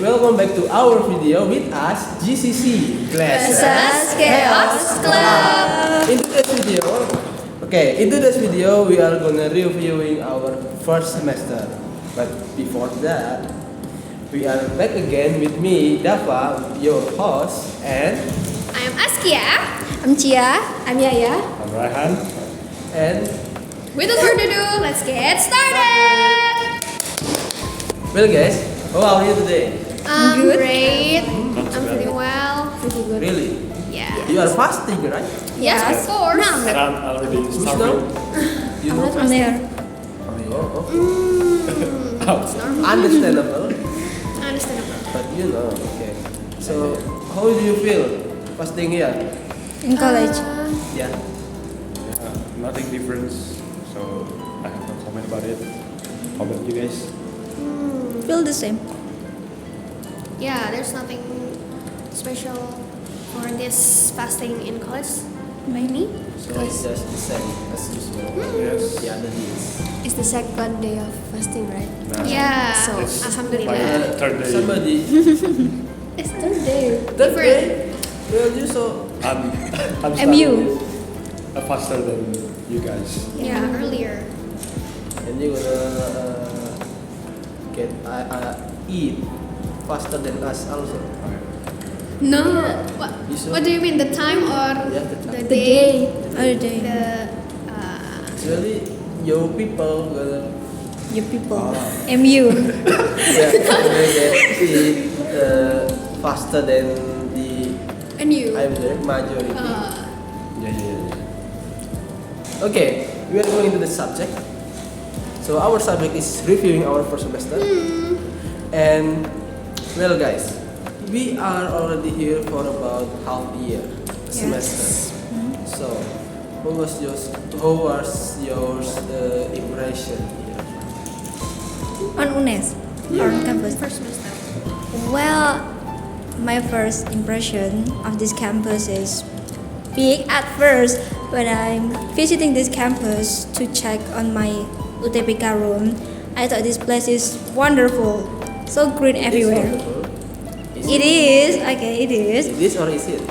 welcome back to our video with us, GCC, Glasses Chaos Club. In today's video, we are gonna reviewing our first semester. But before that, we are back again with me, Dava, your host, and I am Askia. I'm Chia. I'm Yaya. I'm Raihan. and Without further ado, let's get started. well, guys, how are you today? I'm Good. great. Not too I'm bad. feeling well. Pretty good. Really? Yeah. You are fasting, right? Yes, of course. And I'm already Who's starving. now? You know? I'm there. Oh, Oh, understandable. Understandable. But you know, okay. So, how do you feel fasting here? In college. Yeah. yeah, nothing different. So I have no comment about it. How about you guys? Feel the same. Yeah, there's nothing special for this fasting in college. Maybe. So it's just the same as usual. Yes. The other days. It's the second day of fasting, right? Nah, Yeah. So, it's Alhamdulillah. like third day. Somebody. It's third day. Third Different. day? Well, you so. I'm MU. faster than you guys. Yeah, earlier. And you gonna get eat faster than us also. Okay. No. What? You sure? What do you mean? The time or Yeah, the time. the The day? day. Other day. The Actually, your people gonna You people. Ah. MU. yeah, gonna get eat faster than the and you. I'm the majority. Yeah. Okay, we are going into the subject. So our subject is reviewing our first semester. And well, guys, we are already here for about half a year, semester. So, how was your impression here? On UNES. Or on campus. First semester. Well, my first impression of this campus is big at first when I'm visiting this campus to check on my UTPK room. I thought this place is wonderful, so green everywhere. It is okay. It is. It is or is it?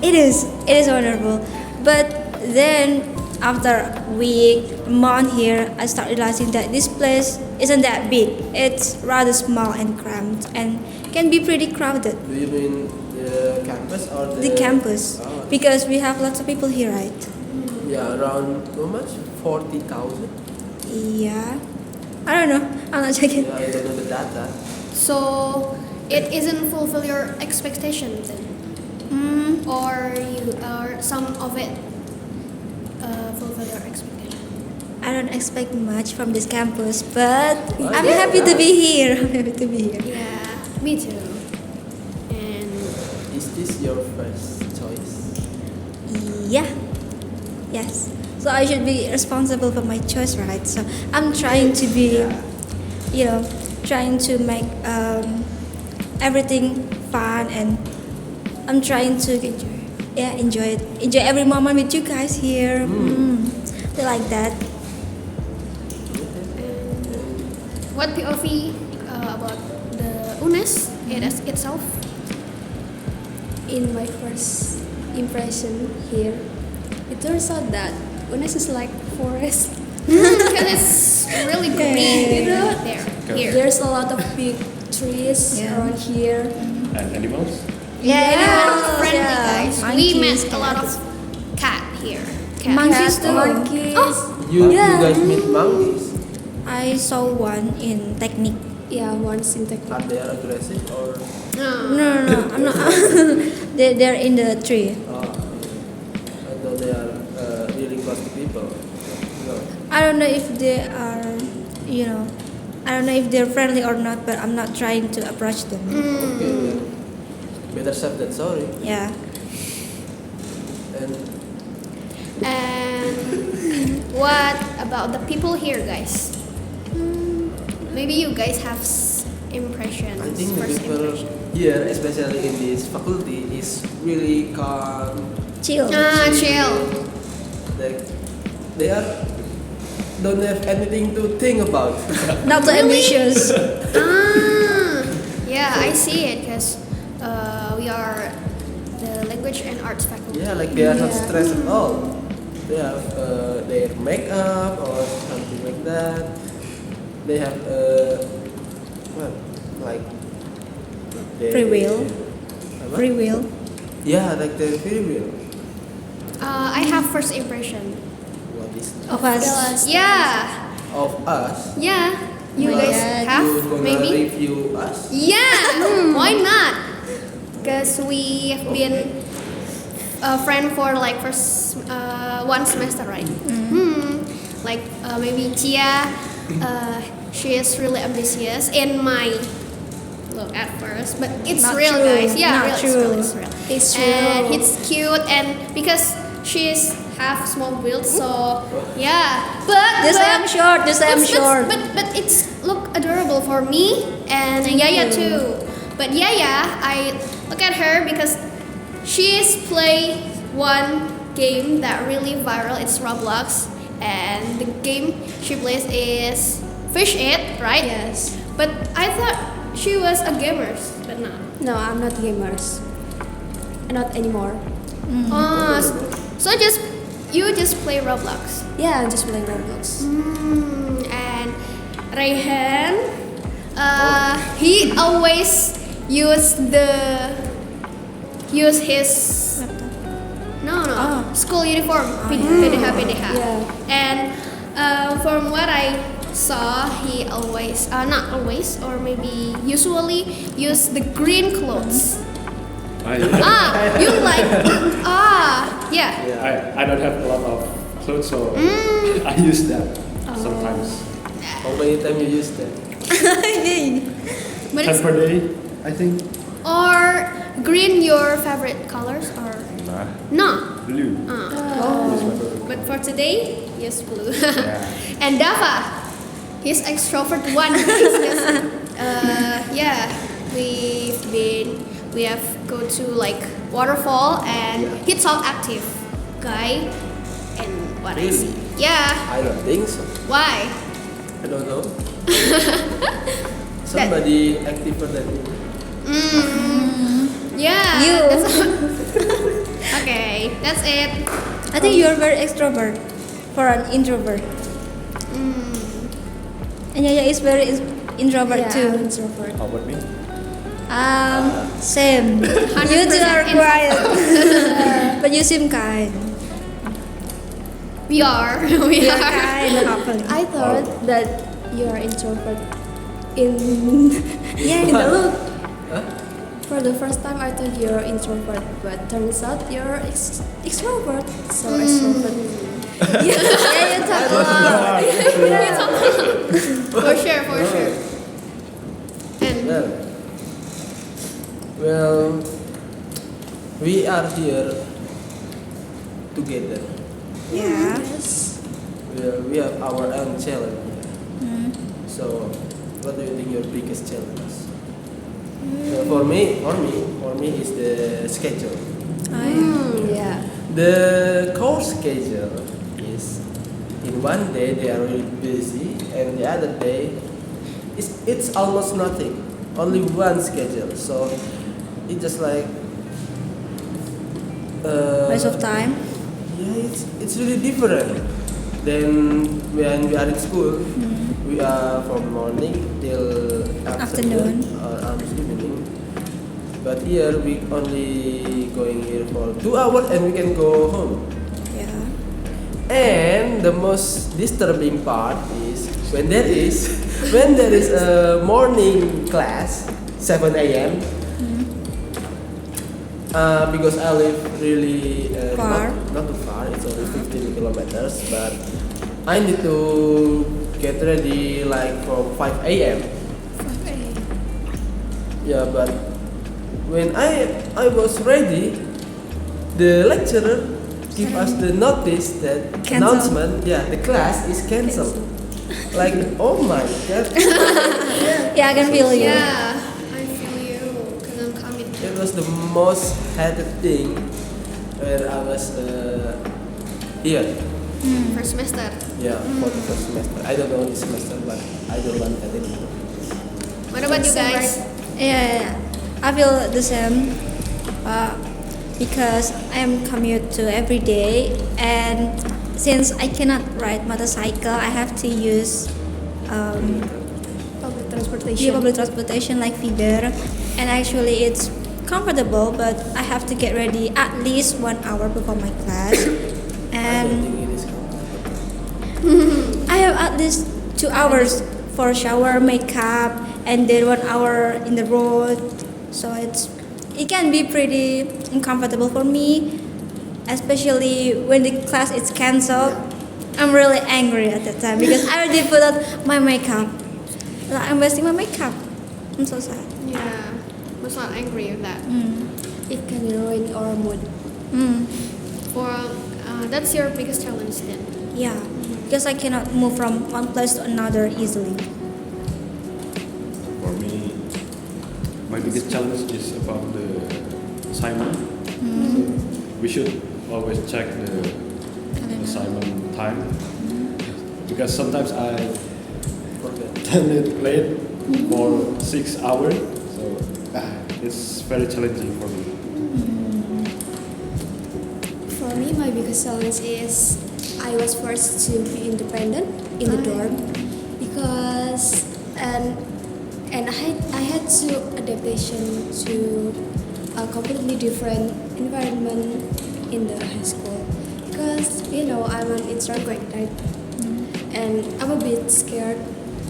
It is. It is wonderful. But then after a week, a month here, I start realizing that this place isn't that big. It's rather small and cramped and can be pretty crowded. Do you mean the campus or The campus, Oh, because we have lots of people here, right? yeah, around how much? 40,000? Yeah. I don't know. I'm not checking. Yeah, I don't know the data. So it isn't fulfill your expectation then, or some of it fulfill your expectation. I don't expect much from this campus, but Oh, I'm yeah. happy to be here. I'm happy to be here. Yeah, me too. And Is this your first choice? Yeah. Yes. So I should be responsible for my choice, right? So I'm trying to be, trying to make everything fun, and I'm trying to enjoy it. Enjoy every moment with you guys here. They like that. what POV about the UNES itself? In my first impression here, it turns out that UNES is like forest. Because it's really green, there. Here. There's a lot of big trees Yeah. around here. And animals? Yeah, friendly yeah. guys. We Monkeys, met a lot of cats. cat here. Cat. Monkeys too. Monkeys. You Yeah. guys meet monkeys? I saw one in Technique. Yeah, once in Teknik. Are they aggressive or? No, I'm not. They're in the tree. I thought they are really close to people. No. I don't know if they are, I don't know if they're friendly or not, but I'm not trying to approach them. Okay, then. Better safe than sorry. Yeah. And And what about the people here, guys? Maybe you guys have impressions. I think the first people impression. here, especially in this faculty, is really calm. Chill. Chill. Like they don't have anything to think about. Not so ambitious. Yeah, I we are the language and arts faculty. Yeah, like they are not Yeah. stressed at all. They have their makeup or something like that. They have what, like their, Free will. Apa? Free will. Yeah, like their free will. I have first impression. What is that? Of us. Yeah, Of us? Yeah. You My guys God. have You gonna maybe? review us? Yeah, why not? Because we have been a friend for like first one semester, right? Like maybe Tia, she is really ambitious in my look at first, but it's Not real, true. guys. Yeah, Not real, true. It's real. It's And real. it's cute, and because she is half small build, so yeah. But Just I'm short. Just I'm short. but it's look adorable for me and Yaya too. But Yaya, I look at her because she's play one game that really viral. It's Roblox, and the game she plays is Fish It, right? Yes. But I thought she was a gamer, but not. No, I'm not gamers. Not anymore. So you just play Roblox. Yeah, I'm just playing Roblox. And Rayhan, he always use his school uniform, PDH. Yeah. And from what I saw, he always not always or maybe usually use the green clothes. You like yeah. I don't have a lot of clothes, so I use that sometimes. How many times you use that? But 10 it's per day, I think. or green your favorite colors or Nah, no? blue. Is my favorite. But for today, yes, blue. Yeah. And Dava, he's extrovert one. Yeah, we have go to like waterfall and Yeah. he's so active guy. And what I Really? see, yeah. I don't think so. Why? I don't know. Somebody activer than you. Yeah. You. Okay, that's it. I think you're very extrovert for an introvert. And Yaya is very introvert Yeah, too. I'm introvert. How about me? Same. You two are 100% quiet, but you seem kind. We are. We You're are. kind, happen. I thought that you are introvert in Yeah, in the look. Huh? For the first time, I thought you're introvert, but turns out you're extrovert. So extrovert. yeah, you talk a lot. For sure, for sure. And Well, we are here together. Yeah. We have our own challenge. So, what do you think your biggest challenge is? For me is the schedule. Yeah. The course schedule is in one day they are really busy, and the other day it's almost nothing. Only one schedule, so it's just like Waste of time. yeah, it's really different than when we are in school. We are from morning till afternoon or evening. But here we only going here for 2 hours and we can go home. Yeah. And the most disturbing part is when there is a morning class 7 a.m. Because I live really Far. not too far. It's only 15 kilometers, but I need to get ready like from 5 a.m. Yeah, but when I was ready, the lecturer give us the notice that Cancel. announcement. Yeah, the class is cancelled. Like, oh my god, Yeah, I can feel you. yeah, I feel you because I'm coming. it was the most hated thing when I was here. First semester. Yeah, for the first semester. I don't know this semester, but I don't want that anymore. What about you guys? Yeah. I feel the same because I am commute to every day, and since I cannot ride motorcycle, I have to use Public transportation. yeah, public transportation like feeder, and actually it's comfortable, but I have to get ready at least 1 hour before my class, I don't and think it is comfortable. I have at least 2 hours for shower, makeup, and then 1 hour in the road. So it can be pretty uncomfortable for me, especially when the class is cancelled. I'm really angry at that time because I already put on my makeup. Like, I'm wasting my makeup. I'm so sad. Yeah, was not angry with that. It can ruin our mood. Mm. For that's your biggest challenge then. Yeah, because I cannot move from one place to another easily. For me, my biggest challenge is about the assignment. We should always check the assignment time because sometimes I Forget. turn it late for 6 hours, so it's very challenging for me. For me, my biggest challenge is I was forced to be independent in the dorm because and I had to adaptation to a completely different environment in the high school because I'm an introvert, right? And I'm a bit scared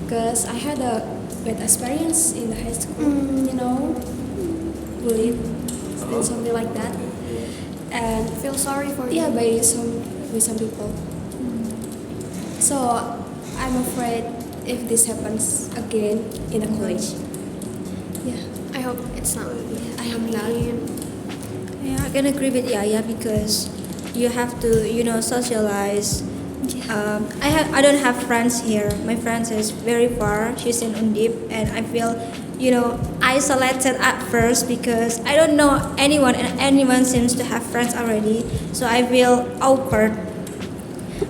because I had a bad experience in the high school, bullied and something like that. And Feel sorry for yeah, you. by some people. So I'm afraid if this happens again in a college. Yeah, I hope it's not. I hope not. Yeah, I can agree with Yaya because you have to, socialize. I don't have friends here. My friends is very far. She's in Undip, and I feel, isolated at first because I don't know anyone, and anyone seems to have friends already. So I feel awkward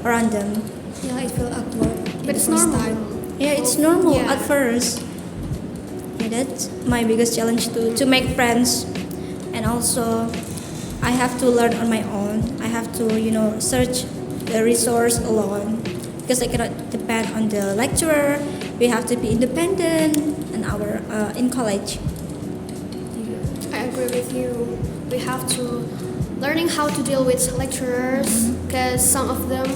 around them. Yeah, it felt awkward. But it's the first normal. time. Yeah, it's normal Yeah. at first. Yeah, that's my biggest challenge to make friends, and also I have to learn on my own. I have to search the resource alone because I cannot depend on the lecturer. We have to be independent in college. I agree with you. We have to learning how to deal with lecturers because some of them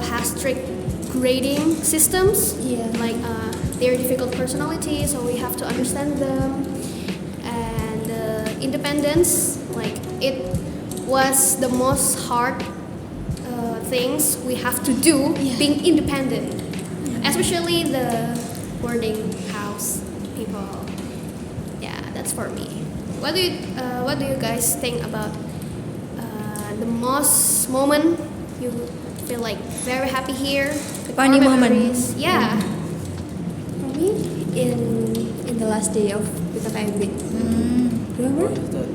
have strict grading systems. Yeah. Like they're difficult personalities, so we have to understand them. And independence, like it was the most hard things we have to do being independent, especially the boarding house people. Yeah, that's for me. What do you guys think about the most moment you feel like very happy here? The Funny core moment. memories. Yeah. For me, in the last day of PKKMB, remember What is that?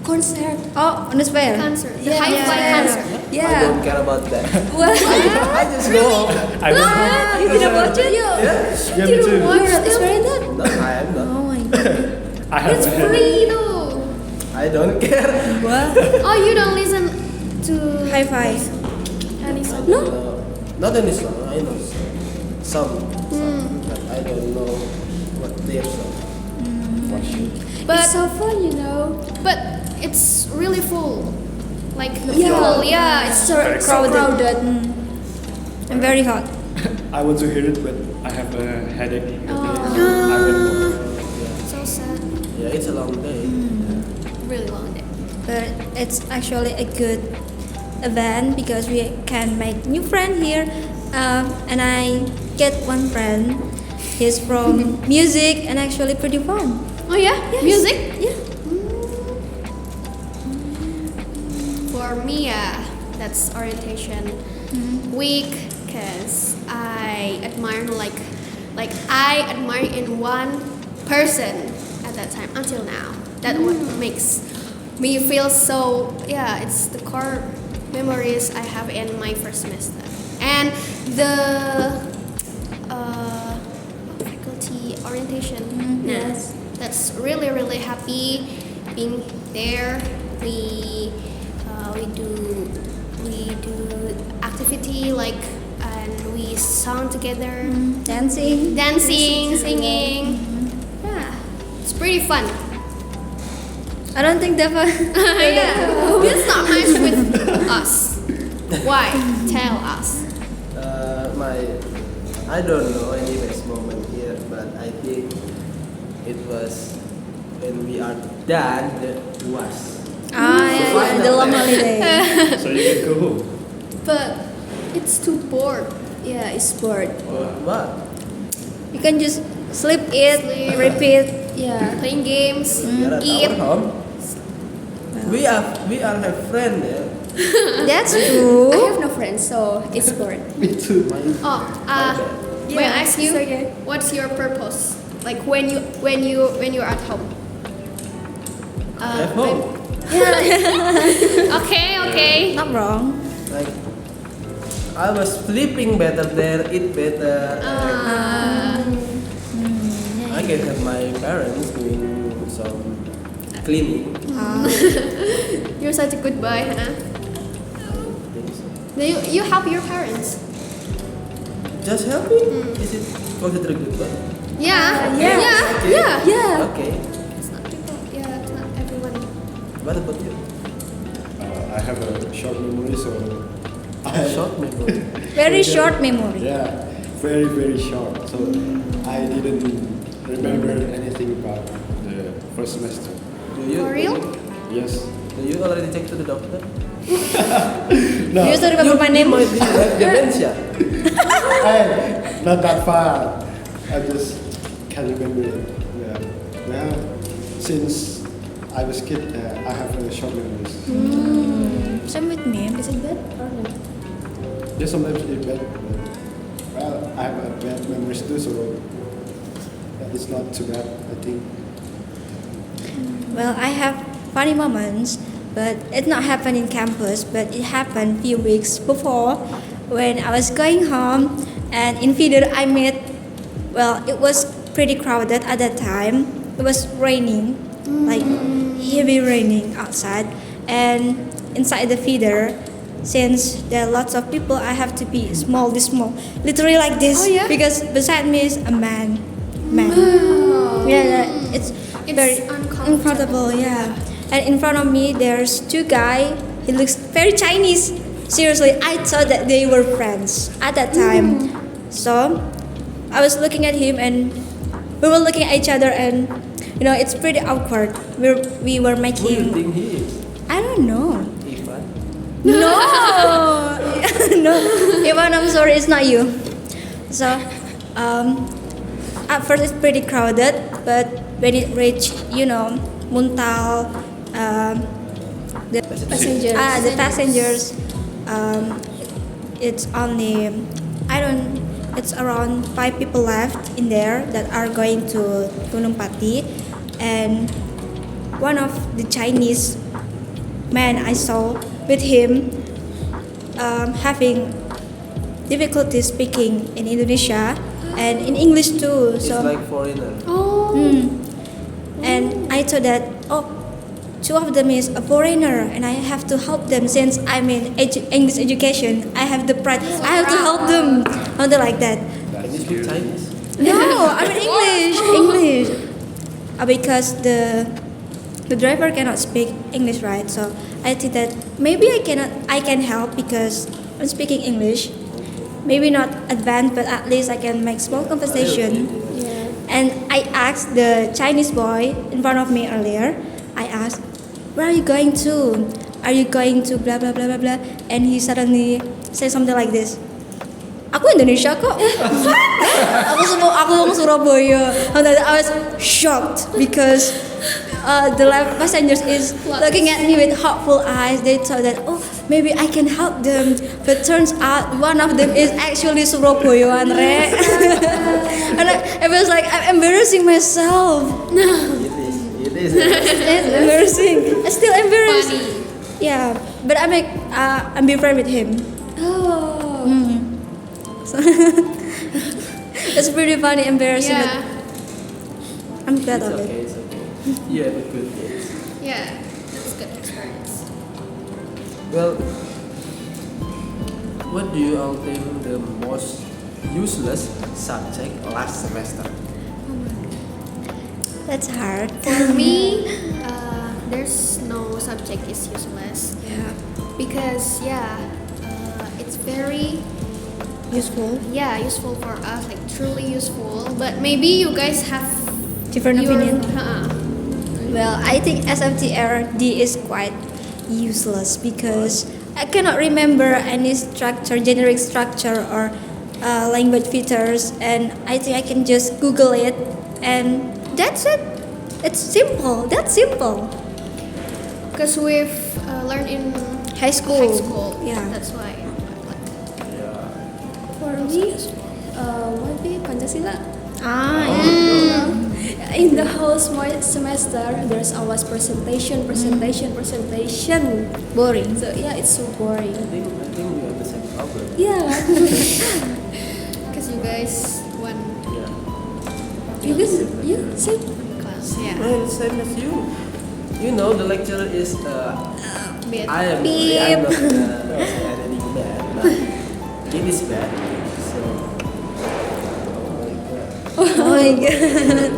concert? Oh, on the spare. Concert. The Yeah, hi-fi yeah. concert. I Yeah. don't care about that. What? I just go. I don't know. You didn't watch it? Yeah. Yeah, me too. You're not experiencing that? No, I am not. Oh my god. I have It's free though. I don't care. What? Oh, you don't listen to High five. any I song? don't know. Not any song. I know some, but I don't know what their song. But It's so fun, but it's really full. Like the Yeah. people, yeah, It's it's so crowded. I'm very hot. I want to hear it, but I have a headache. I went so sad. Yeah, it's a long day. Really long day. But it's actually a good event because we can make new friend here, and I get one friend. He's from music and actually pretty fun. Oh yeah, Yes. music. Yeah. For me, that's orientation week, cause I admire like I admire in one person at that time until now. That what makes me feel so it's the core memories I have in my first semester and the faculty orientation. Yes. that's really happy being there. We do activity like and we song together, Dancing. dancing, singing. Yeah, it's pretty fun. I don't think Deva. Yeah, it's not nice with us. Why? Tell us. I don't know any best moment here, but I think it was when we are done the UAS. Yeah, the long holiday. So you can go home. But it's too bored. Yeah, it's bored. What? You can just sleep, eat, Sleep. repeat. Yeah. Playing games, We are at eat. our home. We are have friend there. That's I true. have no friends, so it's bored. Me too. Oh, may I ask you, it's okay. what's your purpose? Like when you're at home. At home. Okay. Not wrong. Like I was sleeping better there, eat better. I can have my parents doing some cleaning. You're such a good boy, huh? Things. Do you help your parents? Just helping? Is it considered good one? Yeah. Okay. Yeah. Okay. It's not people. Yeah, it's not everyone. What about you? I have a short memory, so I Short memory. Very short memory. Yeah, very short. So I didn't remember anything about the first semester. Do you? For real? Yes. Do you already take to the doctor? No, You still remember my You name? might be have dementia. hey, not that far. I just can't remember it. Yeah. Now, since I was kid, I have a short memories. Same with me. Is it bad or not? Yeah, sometimes it's bad. But, well, I have a bad memories too, so it's not too bad, I think. Well, I have funny moments, but it not happened in campus, but it happened few weeks before when I was going home and in Feeder I met, well, it was pretty crowded at that time. It was raining, like heavy raining outside, and inside the feeder, since there are lots of people, I have to be small, literally like this, Oh, yeah? because beside me is a man. Yeah, it's very uncomfortable. Yeah, and in front of me there's two guys. He looks very Chinese. Seriously, I thought that they were friends at that time. So I was looking at him and we were looking at each other, and it's pretty awkward. We were Who do you making. think he is? I don't know. Ivan? No, no, Ivan, I'm sorry, it's not you. So, at first it's pretty crowded, but when it reached, Muntal, the Passengers. the passengers, it's only, it's around 5 people left in there that are going to Gunung Pati, and one of the Chinese man I saw with him having difficulty speaking in Indonesia and in English too. He's So like foreigner. Oh. and I thought that two of them is a foreigner and I have to help them since I'm in English education. I have the pride. I have to help them. Something like that. Can you speak Chinese? No, I'm in English. Because the driver cannot speak English, right? So I think that maybe I can help because I'm speaking English. Maybe not advanced, but at least I can make small conversation. Yeah. And I asked the Chinese boy in front of me earlier. I asked, "Where are you going to? Are you going to blah blah blah blah blah?" And he suddenly said something like this. Aku Indonesia kok. aku orang Surabaya. And I was shocked because the left passengers is looking at me with hopeful eyes. They thought that maybe I can help them, but turns out one of them is actually Surabaya, Andre. And I was like, I'm embarrassing myself. It is. It's embarrassing. It's still embarrassing. Funny. Yeah, but I'm be friend with him. Oh. So it's pretty funny, embarrassing. Yeah. But I'm glad It's of okay, it. it's okay. You have a good kids. Yeah, that's good experience. Well, what do you all think the most useless subject last semester? That's hard. For me, there's no subject is useless Yeah. because it's very Useful. useful for us, like truly useful. But maybe you guys have Different your- opinion. Uh-uh. Well, I think SFTRD is quite useless because I cannot remember any structure, generic structure or language features, and I think I can just Google it, and that's it. It's simple. That's simple. Because we've learned in High school. high school. Yeah. That's why. Yeah. For me, maybe Pancasila. Ah. In the whole semester, there's always presentation. Boring. So yeah, it's so boring. I think we have the same problem. Yeah, Because you guys want Yeah. you guys, yeah, see, class. Yeah. Well, same as you. You know the lecturer is Bit. I am Beep. I'm not say anything bad, but it is bad. So oh my god. Oh my god.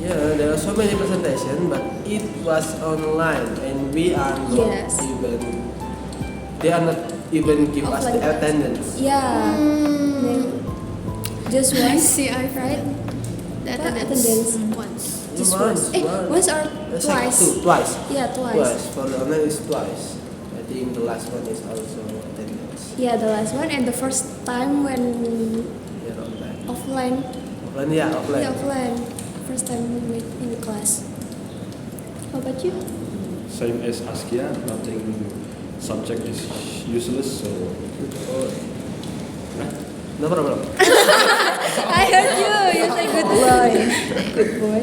Yeah, there are so many presentation, but it was online, and we are not Yes. even. They are not even give us the Offline. attendance. yeah. Then just I once, see. I right? The What attendance attendance? once. Just Once, once. Once or It's like twice? Twice. Yeah, Twice. For the online is twice. I think the last one is also attendance. Yeah, the last one and the first time when Yeah, offline. offline. Offline, yeah, offline. Yeah, offline. First time in the class. How about you? Same as Askia, nothing subject is useless, so Oh. No problem. I heard you. You say good boy. Good boy.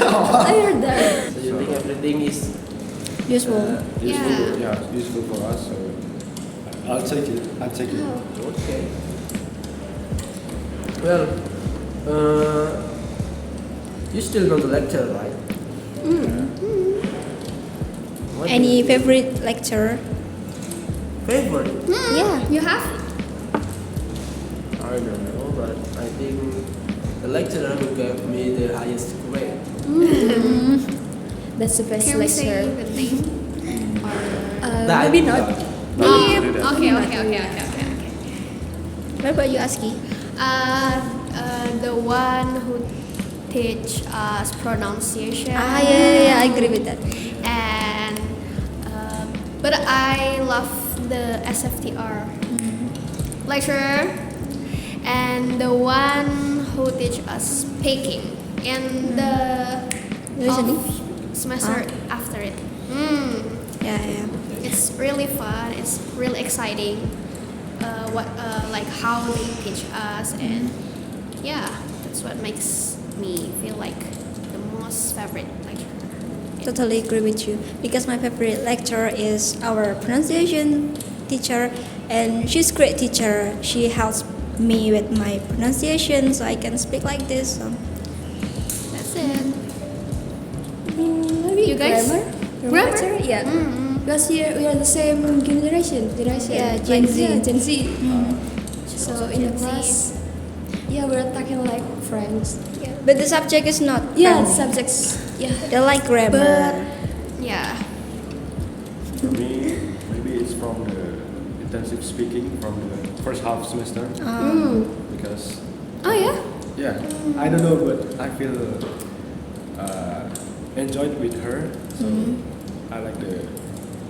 I heard that. So you think everything is Useful. useful, useful for us. So I'll take it. okay? Well, you still know the lecture, right? What Any is favorite lecturer? favorite? Yeah. You have? I don't know, but I think the lecturer who gave me the highest grade. That's the best Can we say lecture. the name? That I Maybe think not. not. Okay. What about you, Aski? The one who teach us pronunciation. Yeah. I agree with that. And but I love the SFTR lecturer and the one who teach us speaking and the Listening? semester after it. Yeah. It's really fun. It's really exciting. Like how they teach us, and that's what makes me feel like the most favorite lecturer. Totally agree with you because my favorite lecturer is our pronunciation teacher, and she's a great teacher. She helps me with my pronunciation so I can speak like this. So. That's it. Maybe You guys? grammar? Lecture? Yeah. Because we are the same generation. Yeah, Like, Gen Z. yeah, Gen Z. So in the Gen Z. class, we're talking like friends. But the subject is not. Yeah, French. subjects. Yeah. They like grammar. Yeah. For me, maybe it's from the intensive speaking from the first half semester because Oh yeah. yeah, I don't know, but I feel enjoyed with her, so I like the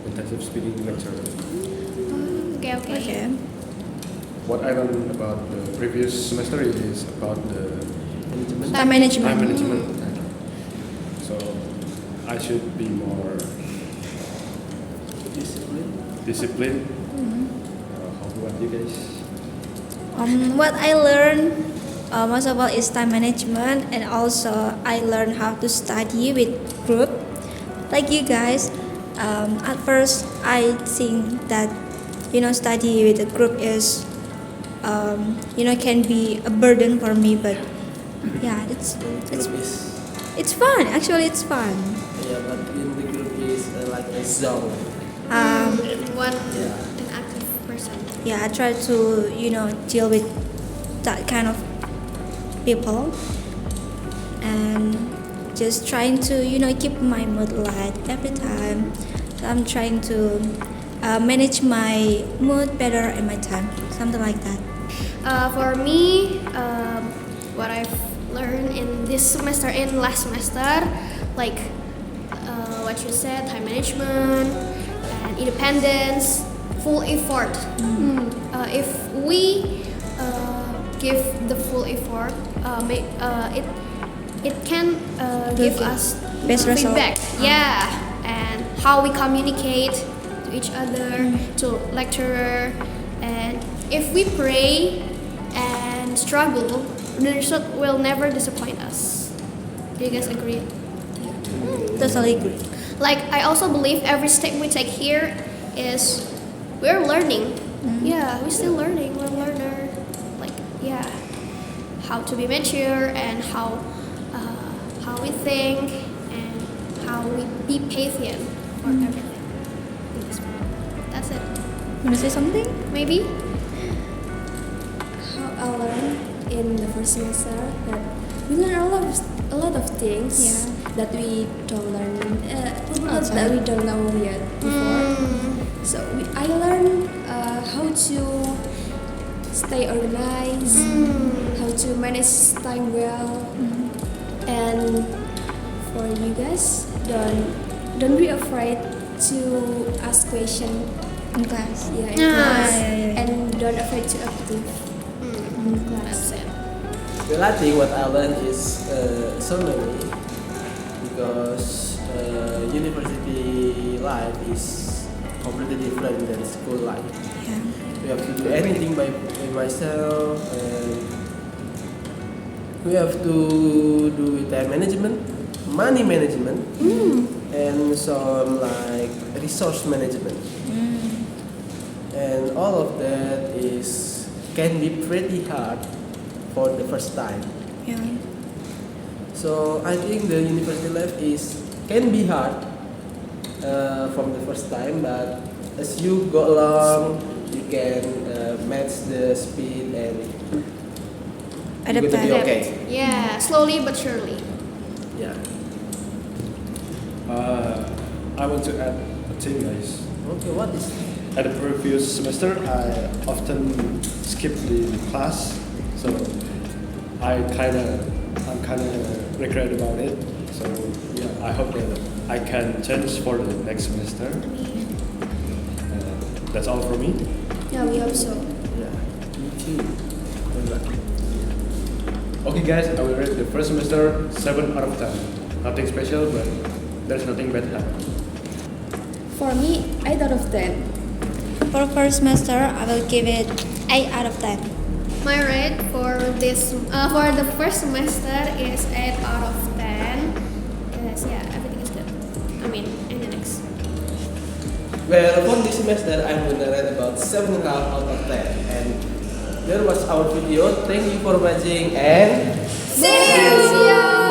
intensive speaking lecture. Okay. Okay. What I learned about the previous semester is about the Management. Time management. time management. So I should be more Discipline. disciplined. How about you guys? What I learned most of all is time management, and also I learned how to study with group. Like you guys, at first I think that study with a group is can be a burden for me, but Yeah, Group is it's fun. Actually, it's fun. yeah, but in the group is like a zone. One Yeah. an active person. Yeah, I try to deal with that kind of people and just trying to keep my mood light every time. So I'm trying to manage my mood better and my time, something like that. For me, what I've learned in this semester and last semester, like what you said, time management and independence, full effort. If we give the full effort, it can give Okay. us Best result. feedback. Yeah, and how we communicate to each other, to lecturer, and if we pray and struggle, the result will never disappoint us. Do you guys agree? Totally agree. Like I also believe every step we take here is we're learning. Yeah, we're still learning. We're learner. Like yeah, how to be mature and how we think and how we be patient for everything. Yes. That's it. Wanna say something? Maybe. How I learned in the first semester that we learn a lot of things that we don't learn that we don't know yet before. So I learned how to stay organized, how to manage time well, and for you guys, don't be afraid to ask questions. In class. Yeah, in Ah, class, yeah. and don't afraid to active in class. That's it. Well, I think what I learned is so many because university life is completely different than school life. Yeah. We have to do anything by myself, and we have to do time management, money management, and some like resource management. And all of that can be pretty hard for the first time. Yeah. So I think the university life can be hard from the first time, but as you go along, you can match the speed and you're going to be Adapt. okay. Yeah, slowly but surely. Yeah. I want to add a thing, guys. Okay, what is? At the previous semester, I often skipped the class, so I'm kind of regret about it. So yeah, I hope that I can change for the next semester. That's all from me. Yeah, we hope so. Yeah. Me too. Good luck. Okay, guys, I will rate the first semester 7 out of 10. Nothing special, but there's nothing bad happened. For me, 8 out of 10. For first semester, I will give it 8 out of 10. My rate for the first semester is 8 out of 10. Because yeah, everything is good. I mean, in the next. Well, for this semester, I'm gonna rate about 7.5 out of 10. And there was our video. Thank you for watching and See you.